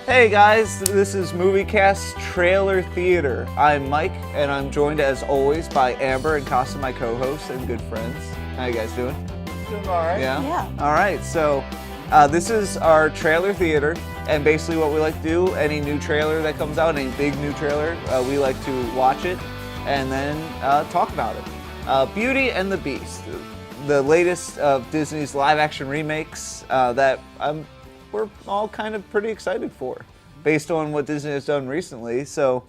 Hey guys, this is Movie.Cast Trailer Theater. I'm Mike, and I'm joined as always by Amber and Casa, my co-hosts and good friends. How you guys doing? Doing all right. Yeah? All right, so this is our trailer theater, and basically what we like to do, any new trailer that comes out, any big new trailer, we like to watch it and then talk about it. Beauty and the Beast, the latest of Disney's live-action remakes that we're all kind of pretty excited for, based on what Disney has done recently. So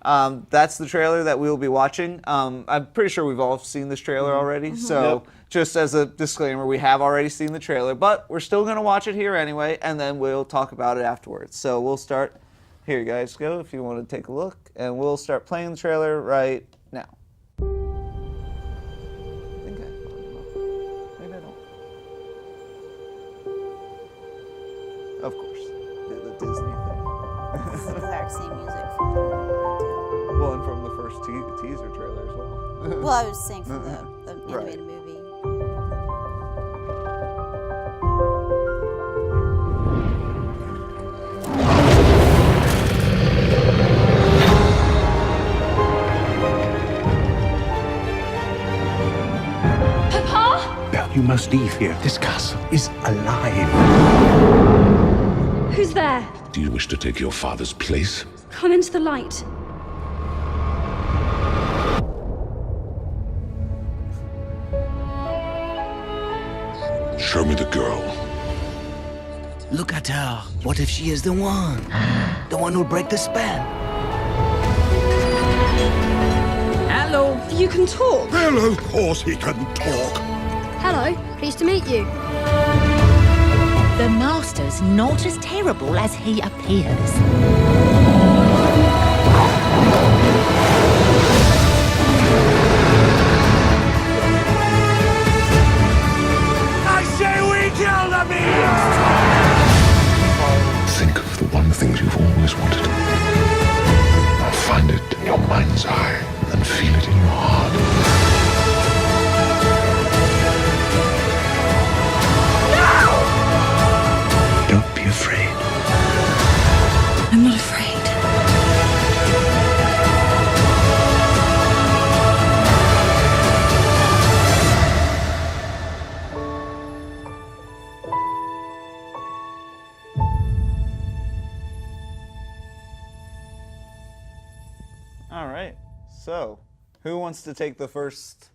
that's the trailer that we will be watching. I'm pretty sure we've all seen this trailer already. So just as a disclaimer, we have already seen the trailer, but we're still going to watch it here anyway, and then we'll talk about it afterwards. So we'll start. Here you guys go if you want to take a look, and we'll start playing the trailer right now. Of course, the Disney thing. It's the exact same music from the movie, Well, and from the first teaser trailer as well. too. Well, I was saying from the animated movie. Belle, you must leave here. This castle is alive. Who's there? Do you wish to take your father's place? Come into the light. Show me the girl. Look at her. What if she is the one? The one who'll break the spell? Hello. You can talk. Well, of course he can talk. Hello, pleased to meet you. The Master's not as terrible as he appears. I say we kill the beast! Think of the one thing you've always wanted. Find it in your mind's eye and feel it in your heart. Don't be afraid. I'm not afraid. All right. So, who wants to take the first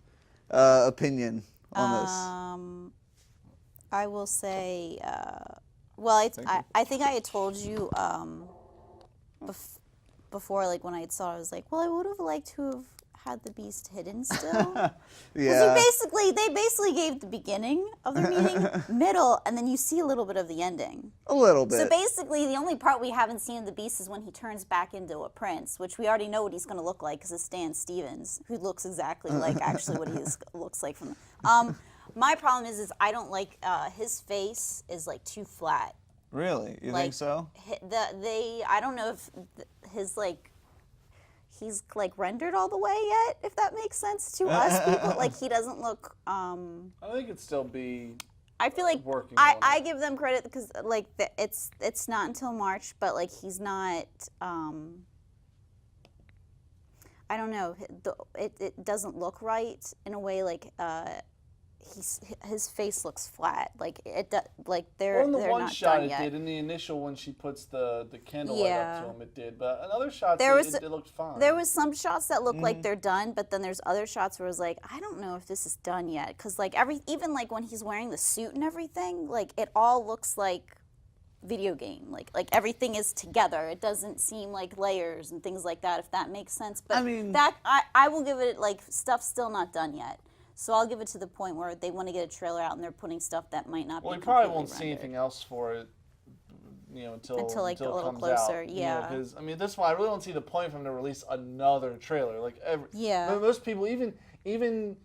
opinion on I will say, well, I think I had told you before, like when I saw it, I was like, well, I would have liked to have had the Beast hidden still. Yeah. They basically gave the beginning of their meeting, middle, and then you see a little bit of the ending. A little bit. So basically, the only part we haven't seen of the Beast is when he turns back into a prince, which we already know what he's going to look like because it's Stan Stevens, who looks exactly like actually what he looks like from. My problem is I don't like his face is like too flat. Really? You Like, think so? I don't know if his like. He's like rendered all the way yet, if that makes sense to us people. Like he doesn't look. I think it'd still be. I feel like working I give them credit because like it's not until March, but like he's not. I don't know. It doesn't look right in a way. Like his face looks flat. Like they're Well, in the they're one not shot done it yet. did. In the initial when she puts the candlelight Yeah. up to him, it did. But in other shots, it looked fine. There was some shots that look like they're done, but then there's other shots where it's like, I don't know if this is done yet, because like even like when he's wearing the suit and everything, like it all looks like video game. Like everything is together. It doesn't seem like layers and things like that, if that makes sense. But I mean, that I will give it like stuff's still not done yet. So I'll give it to the point where they want to get a trailer out and they're putting stuff that might not Well, be we probably completely won't see rendered. anything else for it, until like, it a little comes closer, out. yeah. Because I mean, at this point, I really don't see the point for them to release another trailer. Like most people, even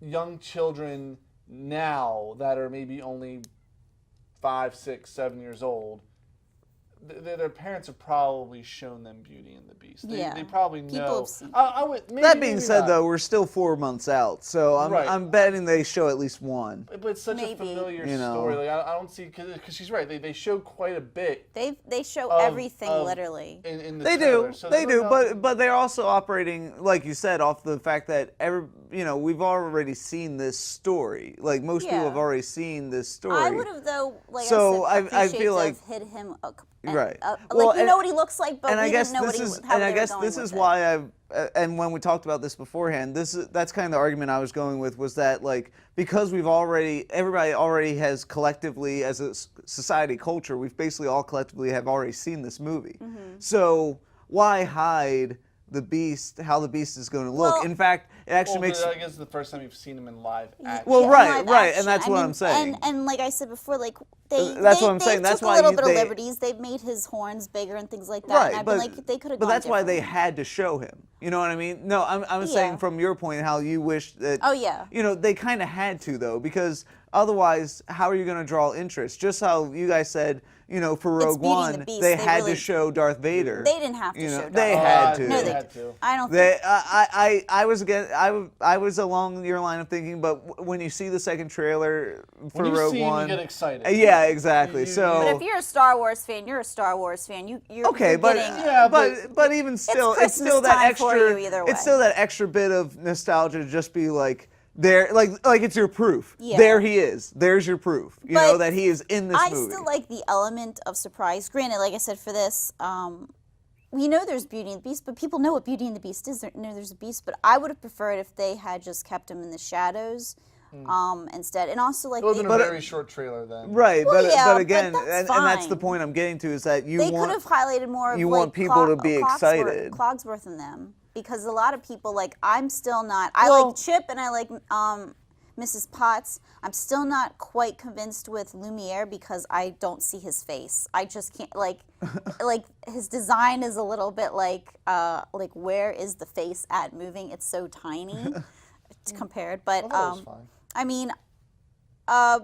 young children now that are maybe only 5, 6, 7 years old, their parents have probably shown them Beauty and the Beast. They probably know. People have seen I would, maybe, That being maybe said, not. though, we're still 4 months out, so Right. I'm betting they show at least one. But it's such a familiar You know. story. Like I don't see because she's right. They show quite a bit. They show of- everything of- literally. In the They trailer. do, So they do, know- but they're also operating, like you said, off the fact that we've already seen this story. Like most people Yeah. have already seen this story. I would have though, like So I said, I feel like hit him. Right. Like Well, we know what he looks like, but and we I guess didn't know this what is, he, how and they I were guess going this with is it. why I've, and when we talked about this beforehand, that's kind of the argument I was going with, was that like because everybody already has collectively as a society culture, we've basically all collectively have already seen this movie. So why hide the Beast, how the Beast is going to look? Well- In fact, it actually makes. I guess it's the first time you've seen him in live action. Well, Yeah, right, live right, action. and that's I what mean, I'm saying. And like I said before, like they That's what I'm saying. That's took why a little you- bit they- of liberties. They've made his horns bigger and things like that. Right, and I've but been like, they could have. But gone that's why they differently. had to show him. You know what I mean? No, I'm saying Yeah. from your point how you wish that. Oh, yeah. They kind of had to though, because otherwise, how are you going to draw interest? Just how you guys said, for Rogue Beauty and the One, Beast, they they had really- to show Darth Vader. They didn't have to show Darth They Vader. had to. No, they had did. to. I don't They, think. I was again. I was along your line of thinking, but when you see the second trailer for When you Rogue see him, One, you get excited. Yeah, exactly. You- so. But if you're a Star Wars fan, you're a Star Wars fan. You're Okay, you're but getting, Yeah, but even still, it's Christmas still that time for extra. you either way. It's still that extra bit of nostalgia to just be like there, like it's your proof. Yeah. There he is. There's your proof. You know But that he is in this I movie. still like the element of surprise. Granted, like I said, for this, we know there's Beauty and the Beast, but people know what Beauty and the Beast is. They know there's a Beast, but I would have preferred if they had just kept him in the shadows instead. And also, like, It would have been But- a very short trailer then. Right, Well, but yeah, but but again, that's and that's the fine. point I'm getting to is that you they could want have highlighted more of you like want people to be excited. Cogsworth and them, because a lot of people, like, I'm still not. Well- I like Chip and I like Mrs. Potts. I'm still not quite convinced with Lumiere because I don't see his face. I just can't like his design is a little bit like where is the face at moving? It's so tiny compared, but I thought it was fine. I mean, I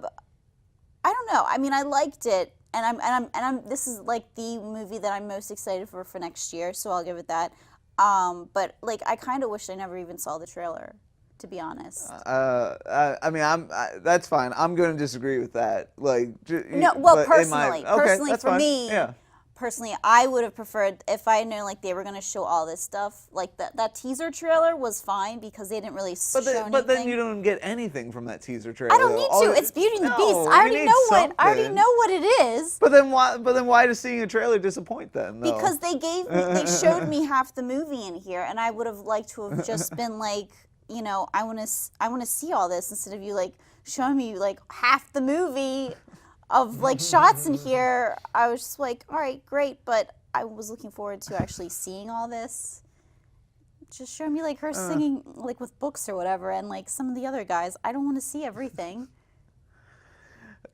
don't know. I mean, I liked it, and I'm. This is like the movie that I'm most excited for next year, so I'll give it that. But like, I kind of wish I never even saw the trailer, to be honest. I mean, that's fine. I'm going to disagree with that. Like, No, well, but in my- personally, okay, personally that's for fine. me, Yeah. personally, I would have preferred if I had known like they were going to show all this stuff. Like that teaser trailer was fine because they didn't really show anything. But then you don't get anything from that teaser trailer. I don't though. need All to. you- It's Beauty and the No, Beast. you I already need know what. I already something. know what it is. But then why does seeing a trailer disappoint them? Though? Because they showed me half the movie in here, and I would have liked to have just been like, I want to see all this instead of you like showing me like half the movie of like shots in here. I was just like, all right, great, but I was looking forward to actually seeing all this. Just show me like her singing like with books or whatever, and like some of the other guys. I don't want to see everything.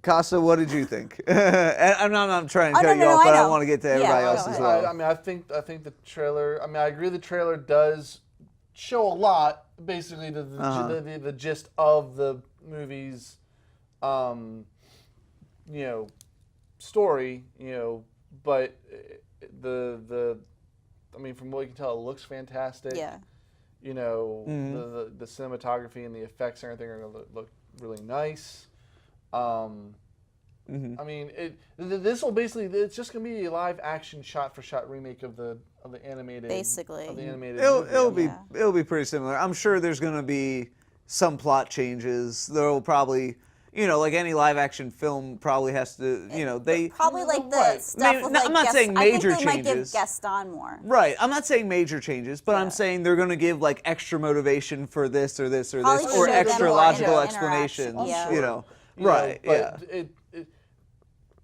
Costa, what did you think? And I'm not trying to Oh, cut no, you no, off, I but I know. want to get to Yeah, everybody go else as ahead. well. I mean, I think the trailer. I mean, I agree. The trailer does show a lot, basically, to the gist of the movie's, story. But I mean, from what you can tell, it looks fantastic. Yeah. The cinematography and the effects and everything are going to look really nice. I mean, this will basically, it's just going to be a live action shot for shot remake of the animated. Basically. Of the animated It'll movie. be pretty similar. I'm sure there's going to be some plot changes. There'll probably, like any live action film, probably has to, they. Probably like the Right. stuff Maybe- with no, like I'm not saying I think major they might give changes. Gaston more. Right. I'm not saying major changes, but I'm saying they're going to give like extra motivation for this or this or Probably this, show or them extra more logical interaction, explanations. yeah. Right. But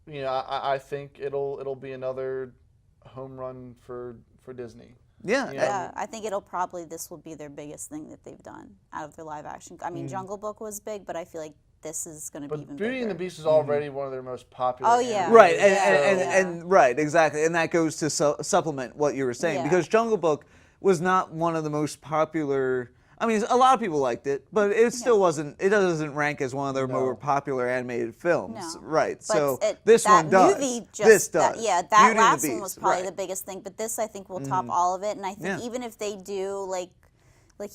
Yeah. I think it'll be another home run for Disney. Yeah. Yeah, I think this will be their biggest thing that they've done out of their live action. I mean, Jungle Book was big, but I feel like this is going to be But even Beauty bigger. and the Beast is already one of their most popular. Oh, yeah. Right, animated, and right, exactly, and that goes to supplement what you were saying, Yeah. because Jungle Book was not one of the most popular. I mean, a lot of people liked it, but it still wasn't. It doesn't rank as one of their more popular animated films, No. right? But So it, this that one does. movie just, This does. that Beauty and the last one was Beast, probably right. the biggest thing, but this I think will top all of it. And I think Yeah. even if they do like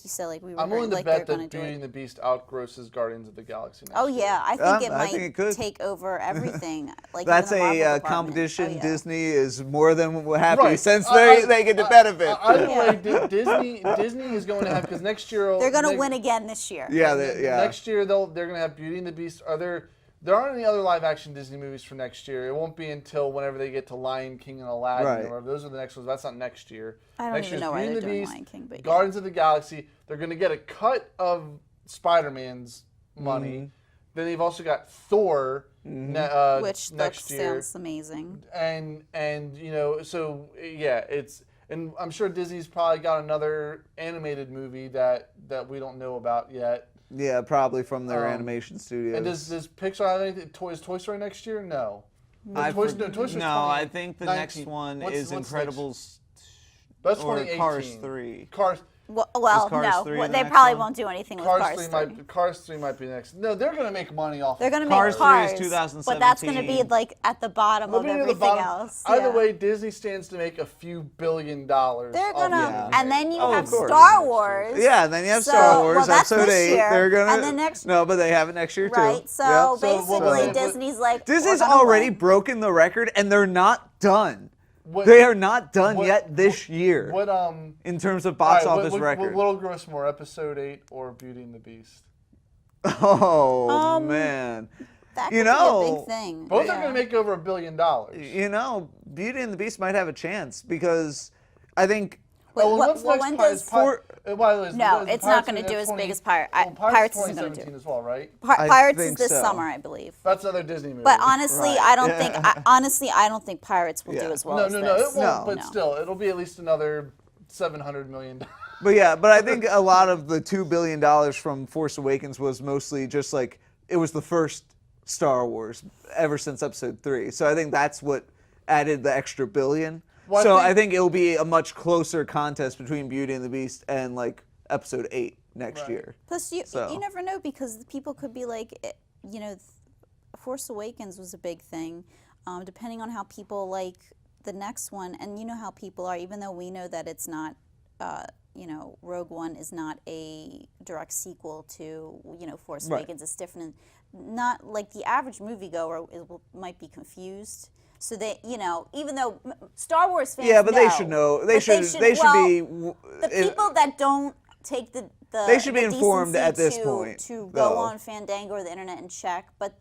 you said, like we were I'm willing hearing, to like bet they're that going to Beauty do and it. the Beast outgrosses Guardians of the Galaxy next Oh year. yeah, I think it I might think it could. take over everything. Like That's even the Marvel a department. competition. Oh, yeah. Disney is more than happy Right. since they get to benefit. Either way, Disney is going to have, because next year They're going to win again this year. yeah, Next year they're going to have Beauty and the Beast. There aren't any other live action Disney movies for next year. It won't be until whenever they get to Lion King and Aladdin. Right. Or whatever. Those are the next ones. That's not next year. I don't next even year's know why Beauty they're and the doing Beast, Lion King, but yeah. Guardians of the Galaxy. They're going to get a cut of Spider-Man's money. Then they've also got Thor Which next year. sounds amazing. And so yeah, and I'm sure Disney's probably got another animated movie that we don't know about yet. Yeah, probably from their animation studios. And does Pixar have anything? Is Toy Story next year? No. I Toy Story's I think the 2019. next one What's is next? Incredibles That's or 2018. Cars 3. Cars Well, Cars no, 3 the they next probably one? won't do anything with Cars Cars 3 3. Cars 3 might be next. No, they're going to make money off. They're going to make Cars Cars, 3 is 2017. but that's going to be like at the bottom of They'll be near the everything bottom. else. Either yeah. way, Disney stands to make a few $1 billion. They're gonna, Yeah. and then you Oh, have of course. Star Wars. Yeah, and then you have So- Star Wars well, that's Episode this 8. year, They're gonna and then next- no, but they have it next year too. Right, so Yep. So, basically well, Disney's like, Disney's we're gonna already win. broken the record, and they're not done. What- They are not done what- yet this year What in terms of box all right, office what, record. What'll gross more, Episode 8 or Beauty and the Beast? Oh man, That could you be a know, big thing. Both yeah. are going to make over $1 billion. you know, Beauty and the Beast might have a chance because I think Wait, Oh, what, when does No, it's not going to do as big as Pirates. Pirates isn't going to do. as well, right? I Pirates is think this so. summer, I believe. That's another Disney movie. But honestly, Right. I don't think. I don't think Pirates will Yeah. do as well no, as no, this. no, it won't. No. But No. still, it'll be at least another $700 million. But yeah, but I think a lot of the $2 billion from Force Awakens was mostly just like it was the first Star Wars ever since Episode 3. So I think that's what added the extra billion. Well, so I I think it'll be a much closer contest between Beauty and the Beast and like Episode 8 next year. Plus, you So. you never know because people could be like, Force Awakens was a big thing. Depending on how people like the next one, and you know how people are, even though we know that it's not, Rogue One is not a direct sequel to, Force Right. Awakens. It's different. Not like the average moviegoer might be confused. So they, even though Star Wars fans Yeah, but they know, should know. but They should be. the people that don't take the They should be the informed decency at this to, point, to though. go on Fandango or the internet and check. But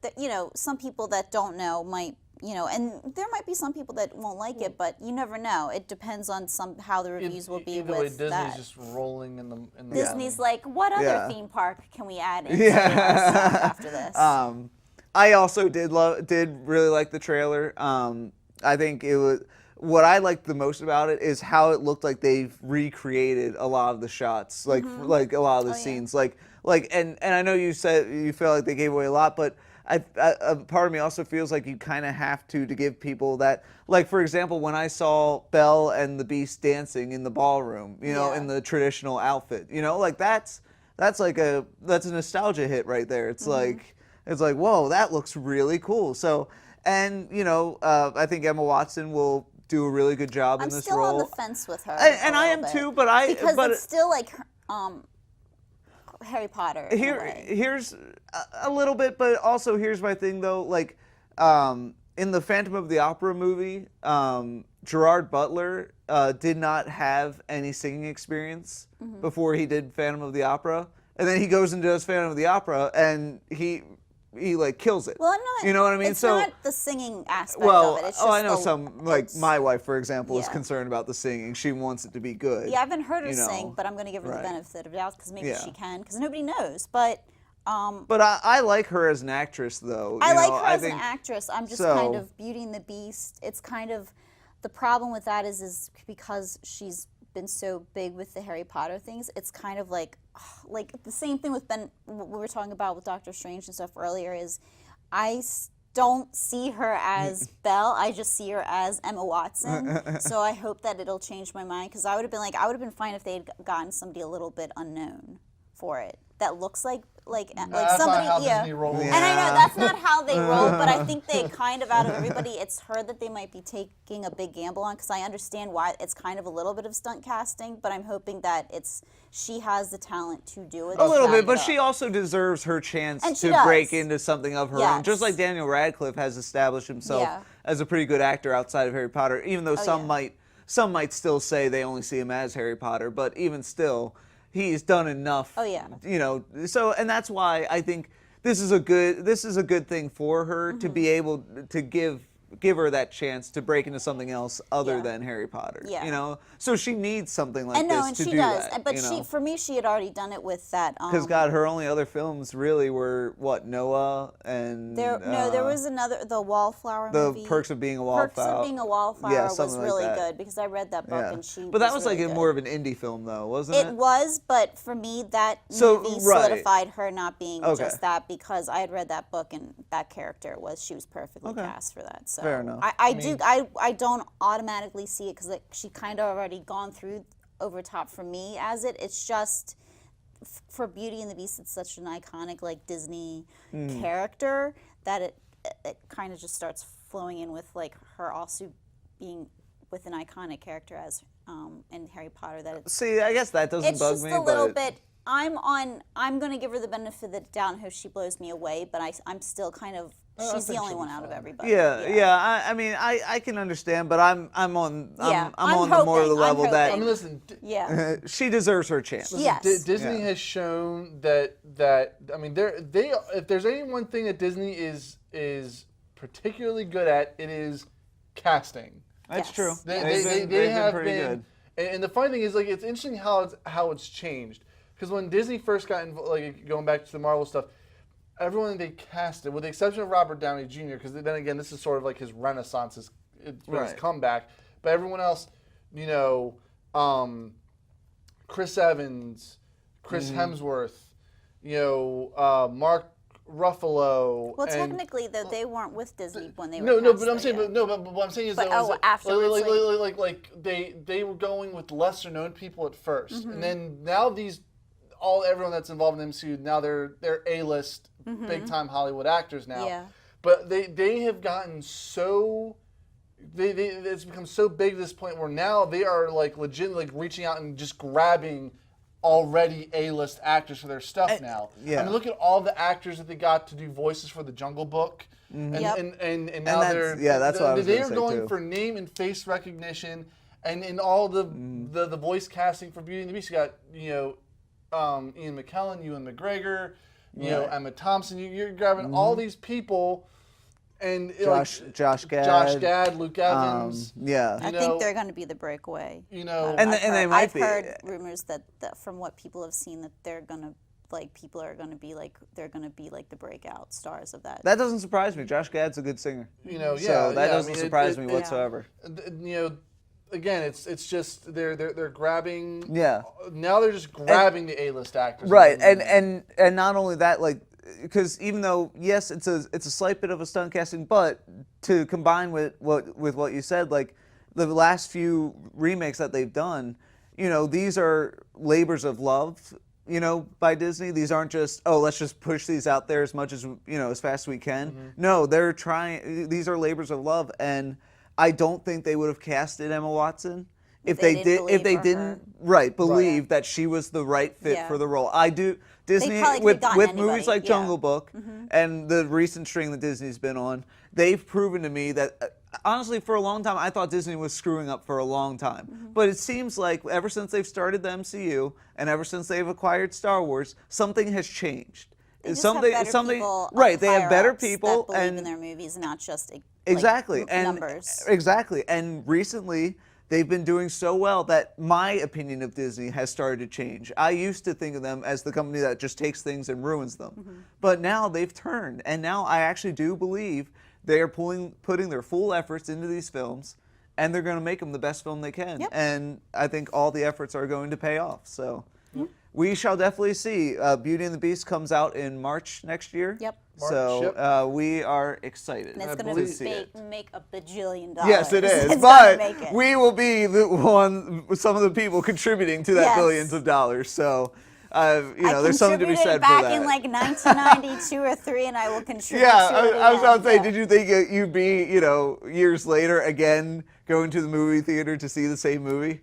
some people that don't know might, and there might be some people that won't like it, but you never know. It depends on how the reviews will be Either way, with Disney's that. just rolling in the Disney's like, what other Yeah. theme park can we add into our stuff after this? I also did really like the trailer. I think it was what I liked the most about it is how it looked like they've recreated a lot of the shots, like a lot of the scenes, and I know you said you feel like they gave away a lot, but a part of me also feels like you kind of have to give people that, like for example, when I saw Belle and the Beast dancing in the ballroom, in the traditional outfit, like that's a nostalgia hit right there. It's like. It's like, whoa, that looks really cool. So, and I think Emma Watson will do a really good job in this still role. on the fence with her, and a I little am bit. too. But because it's still like Harry Potter. In a way. Here's a little bit, but also here's my thing though. Like in the Phantom of the Opera movie, Gerard Butler did not have any singing experience before he did Phantom of the Opera, and then he goes and does Phantom of the Opera, and he like kills it. Well, I'm not. You know what I mean? It's so not the singing aspect well, of it. It's just I know the, some like my wife, for example, is Yeah. concerned about the singing. She wants it to be good. Yeah, I haven't heard her you know. sing, but I'm going to give her Right. the benefit of the doubt because maybe Yeah. she can, because nobody knows. But But I like her as an actress, though. I You like know, her as an actress. I'm just kind so- of Beauty and the Beast. It's kind of the problem with that is because she's been so big with the Harry Potter things. It's kind of like the same thing with what we were talking about with Doctor Strange and stuff earlier. Is I don't see her as Belle. I just see her as Emma Watson. So I hope that it'll change my mind because I would have been fine if they had gotten somebody a little bit unknown. for it that looks like That's somebody. not how Yeah. Disney rolls. And I know that's not how they roll, but I think they kind of, out of everybody, it's her that they might be taking a big gamble on, because I understand why it's kind of a little bit of stunt casting, but I'm hoping that she has the talent to do it. A little back bit, it but up. she also deserves her chance And she to does. break into something of her own. Yes. Just like Daniel Radcliffe has established himself Yeah. as a pretty good actor outside of Harry Potter, even though some yeah. might still say they only see him as Harry Potter, but even still, he's done enough. Oh, yeah. So and that's why I think this is a good thing for her to be able to give her that chance to break into something else other Yeah. than Harry Potter. Yeah. So she needs something like And this and to she do does. that. But for me, she had already done it with that. Because God, her only other films really were what, Noah and there was another, the Wallflower The movie. Perks of Being a Wallflower. Perks of Being a Wallflower Yeah, was something like really that. good, because I read that book and she. But that was really like good. more of an indie film, though, wasn't it? It was, but for me, that So, movie right. solidified her not being Okay. just that, because I had read that book and that character she was perfectly Okay. cast for that. So Fair enough. I don't automatically see it, because she kind of already gone through over top for me as it. It's just for Beauty and the Beast, it's such an iconic like Disney character that it kind of just starts flowing in with like her also being with an iconic character as in Harry Potter, that it's See, I guess that doesn't it's bug just me, a little but bit. I'm going to give her the benefit of the doubt and hope she blows me away, but I'm still kind of. She's the only one out of everybody. yeah. I mean, I can understand, but I'm on Yeah, I'm on the hoping, more of the I'm level that I mean, listen. Yeah. she deserves her chance. Yes. Disney Yeah. has shown that I mean, they if there's any one thing that Disney is particularly good at, it is casting. That's Yes. true. They They've have pretty been, good. and the funny thing is, like, it's interesting how it's changed, because when Disney first got involved, like going back to the Marvel stuff, everyone they casted, with the exception of Robert Downey Jr., because then again, this is sort of like his renaissance, his Right. comeback. But everyone else, Chris Evans, Chris Hemsworth, Mark Ruffalo. Well, and, technically, though, they weren't with Disney when they were. no, cast, but I'm though, saying, yeah. but what I'm saying is, But, though, is that, afterwards, like they were going with lesser known people at 1st Mm-hmm. and then now everyone that's involved in the MCU now they're A-list big time Hollywood actors now. Mm-hmm. Yeah. But they have gotten so it's become so big to this point where now they are like legit like reaching out and just grabbing already A-list actors for their stuff now. yeah. I mean, look at all the actors that they got to do voices for the Jungle Book. Yep. And now that's what I was they gonna are say, going too. for name and face recognition, and in all the voice casting for Beauty and the Beast, you got Ian McKellen, Ewan McGregor, Emma Thompson. You're grabbing all these people, and Josh Gad. Josh Gad, Luke Evans. Yeah. I think they're going to be the breakaway. And I've they heard- might I've be. heard rumors that from what people have seen that they're going to people are going to be like the breakout stars of that. That doesn't surprise me. Josh Gad's a good singer. Yeah, that doesn't I mean, surprise me whatsoever. Again, it's just they're grabbing. Yeah. Now they're just grabbing the A-list actors. Right, and not only that, like, because even though yes, it's a slight bit of a stunt casting, but to combine with what you said, like the last few remakes that they've done, these are labors of love, by Disney. These aren't just, let's just push these out there as much as as fast as we can. Mm-hmm. No, they're trying. These are labors of love, and I don't think they would have casted Emma Watson if they didn't believe that she was the right fit Yeah. for the role. I do. Disney probably with could've gotten movies anybody, like yeah. Jungle Book and the recent string that Disney's been on, they've proven to me that honestly for a long time I thought Disney was screwing up for a long time. But it seems like ever since they've started the MCU and ever since they've acquired Star Wars, something has changed. They just have better people right, they have better higher-ups people that believe and in their movies, not just exactly like, and numbers. Exactly, and recently they've been doing so well that my opinion of Disney has started to change. I used to think of them as the company that just takes things and ruins them, but now they've turned, and now I actually do believe they are putting their full efforts into these films, and they're going to make them the best film they can. Yep. And I think all the efforts are going to pay off. So. We shall definitely see. Beauty and the Beast comes out in March next year. Yep. So we are excited. And it's to going see to it. make $1 bajillion. Yes, it is. It's But gonna make it. we will be some of the people contributing to that Yes. billions of dollars. So there's something to be said for back that. in like 1992 or 3, and I will contribute Yeah, to it I was about to say, again. did you think you'd be, years later again going to the movie theater to see the same movie?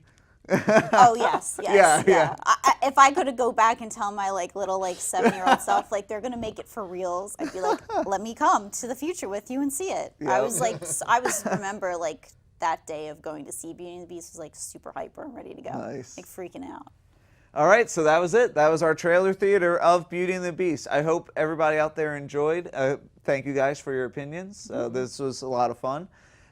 Oh yes. Yeah. If I could go back and tell my little 7-year-old self they're gonna make it for reals, I'd be like, let me come to the future with you and see it. I was remember that day of going to see Beauty and the Beast was super hyper and ready to go, Nice. freaking out. All right, so that was it. That was our trailer theater of Beauty and the Beast. I hope everybody out there enjoyed. Thank you guys for your opinions. This was a lot of fun.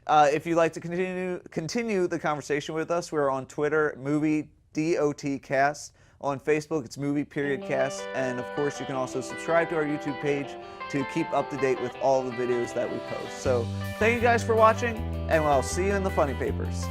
If you'd like to continue the conversation with us, we're on Twitter, Movie.Cast. On Facebook, it's Movie.Cast. And of course, you can also subscribe to our YouTube page to keep up to date with all the videos that we post. So thank you guys for watching, and I'll see you in the funny papers.